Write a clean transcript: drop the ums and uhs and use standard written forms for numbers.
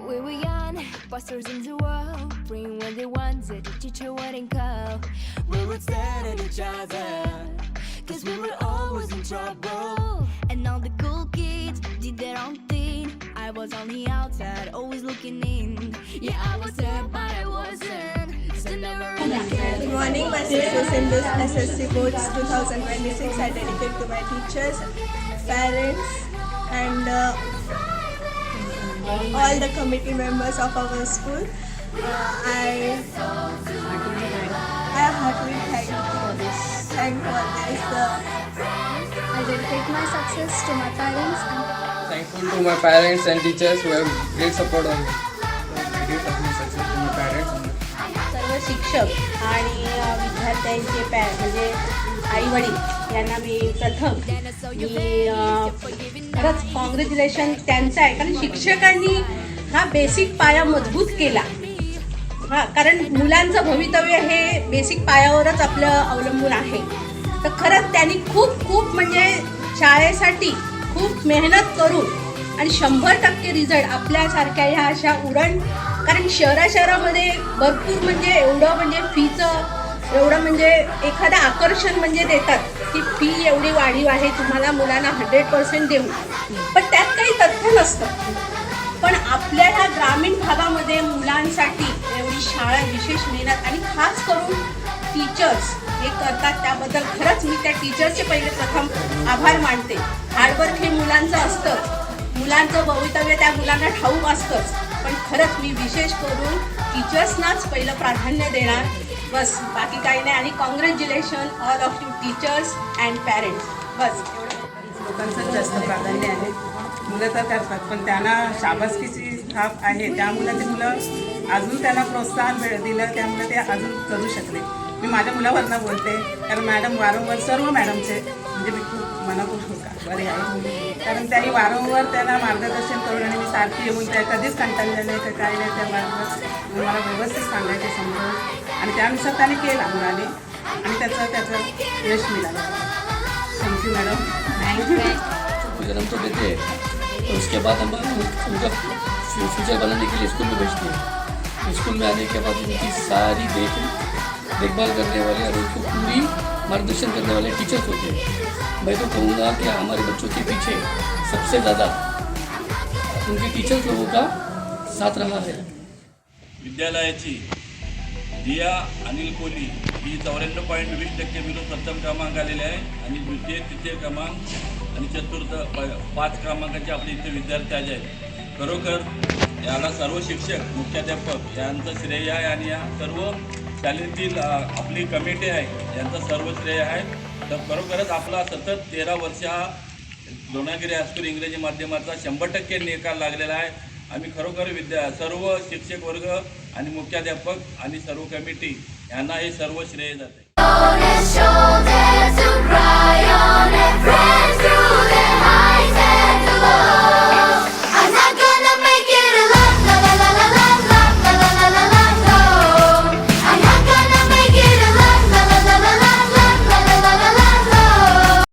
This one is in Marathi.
We were young, busters in the world, bring what they wanted, the teacher wouldn't call. We would stare at each other, cause we were always in trouble. And all the cool kids did their own thing. I was on the outside, always looking in. Yeah, I was there, but I wasn't. Still never Good morning, my success in this SSC Boards 2026 I dedicate to my teachers, parents and all the committee members of our school. I heartily thank for this. I dedicate my success to my parents and Thankful to my parents and teachers who have great support on me. I dedicate my success to my parents. सर्व शिक्षक आणि विद्यार्थ्यांचे म्हणजे आईवडील यांना मी प्रथम खरंच कॉंग्रॅच्युलेशन त्यांचं आहे. कारण शिक्षकांनी हा बेसिक पाया मजबूत केला. कारण मुलांचं भवितव्य हे बेसिक पायावरच आपलं अवलंबून आहे. तर खरंच त्यांनी खूप म्हणजे शाळेसाठी खूप मेहनत करून आणि 100% रिझल्ट आपल्यासारख्या ह्या अशा कारण शहरामध्ये भरपूर म्हणजे एवढं म्हणजे फीचं एवढं म्हणजे एखादं आकर्षण म्हणजे देतात की फी एवढी वाढीव आहे, तुम्हाला मुलांना 100% देऊ. पण त्यात काही तथ्य नसतं. पण आपल्या ह्या ग्रामीण भागामध्ये मुलांसाठी एवढी शाळा विशेष मेहनत आणि खास करून टीचर्स हे करतात, त्याबद्दल खरंच मी त्या टीचर्सचे पहिले प्रथम आभार मानते. हार्डवर्क हे मुलांचं असतं, मुलांचं भवितव्य त्या मुलांना ठाऊक असतंच. पण खरंच मी विशेष करून टीचर्सनाच पहिलं प्राधान्य देणार, बस बाकी काही नाही. आणि congratulation all of you teachers and parents. बस एवढं. लोकांचं जास्त प्राधान्य आहे. मुलं तर करतात पण त्यांना शाबासकीची थाप आहे, त्यामुळे ते मुलं अजून त्यांना प्रोत्साहन दिलं, त्यामुळे ते अजून करू शकले. मी माझ्या मुलावरनं बोलते कारण मॅडम वारंवार सर्व मॅडमचे म्हणजे मी खूप मनापासून बरे आहे. कारण त्यांनी वारंवार त्यांना मार्गदर्शन करून आणि मी सारखी येऊन त्या कधीच कंटाळले नाही तर काय नाही, त्या मला व्यवस्थित सांगायचे समजून आणि त्यानुसार त्यांनी केला मुलाने आणि त्याचं यश मिळालं. Thank you madam. जन्म तो देते हैं और उसके बाद हम उनका फ्यूचर बनाने के लिए स्कूल में भेजते हैं. स्कूल में आने के बाद उनकी सारी देखभाल करने वाले और उनको पूरी मार्गदर्शन करने वाले टीचर्स होते हैं. मैं तो कहूँगा कि हमारे बच्चों के पीछे सबसे ज़्यादा उनके टीचर्स लोगों का साथ रहा है. विद्यालयाची दिया अनिल कोहली ही 94.20% मिळून प्रथम क्रमांक आलेले आहे आणि द्वितीय तृतीय क्रमांक आणि चतुर्थ 5 क्रमांकाचे आपले इथे विद्यार्थी आज आहेत. खरोखर याला सर्व शिक्षक मुख्याध्यापक यांचं श्रेय आहे आणि या सर्व शाळेतील आपली कमिटी आहे यांचं सर्व श्रेय आहे. तर खरोखरच आपला सतत 13 वर्ष हा द्रोणागिरी हायस्कूल इंग्रजी माध्यमाचा 100% निकाल लागलेला आहे. आम्ही खरोखर सर्व शिक्षक वर्ग आणि मुख्याध्यापक आणि सर्व कमिटी यांना हे सर्व श्रेय जाते.